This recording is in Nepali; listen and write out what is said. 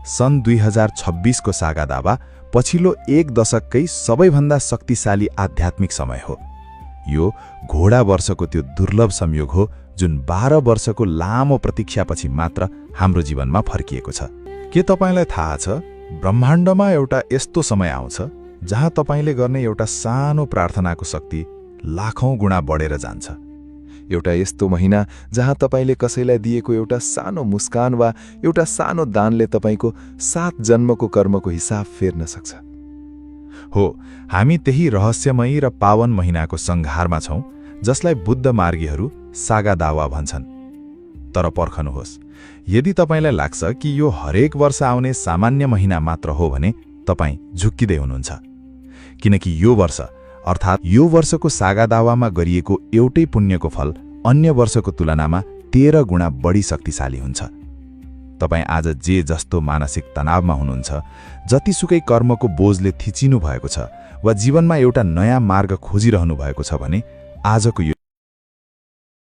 सन् 2026 को सागा दावा पछिल्लो एक दशककै सबैभन्दा शक्तिशाली आध्यात्मिक समय हो। यो घोडा वर्षको त्यो दुर्लभ संयोग हो जुन 12 वर्षको लामो प्रतीक्षापछि मात्र हाम्रो जीवनमा फर्किएको छ। के तपाईलाई थाहा छ, ब्रह्माण्डमा एउटा यस्तो समय आउँछ जहाँ तपाईले गर्ने एउटा सानो प्रार्थनाको शक्ति लाखौं गुणा बढेर जान्छ। एउटा यस्तो महिना जहाँ तपाईले कसैलाई दिएको एउटा सानो मुस्कान वा एउटा सानो दानले तपाईको 7 जन्मको कर्मको हिसाब फेर्न सक्छ। हो, हामी त्यही रहस्यमयी र पावन महिनाको संघारमा छौं जसलाई बुद्ध मार्गीहरू सागा दावा भन्छन्। तर पर्खनुहोस्, यदि तपाईलाई लाग्छ कि यो हरेक वर्ष आउने सामान्य महिना मात्र हो भने तपाई झुक्किदै हुनुहुन्छ, किनकि यो वर्ष अर्थात् यो वर्षको सागा दावामा गरिएको एउटै पुण्यको फल अन्य वर्षको तुलनामा 13 गुणा बढी शक्तिशाली हुन्छ। तपाई आज जे जस्तो मानसिक तनावमा हुनुहुन्छ, जतिसुकै कर्मको बोझले थिचिनु भएको छ वा जीवनमा एउटा नयाँ मार्ग खोजिरहनु भएको छ भने आजको यो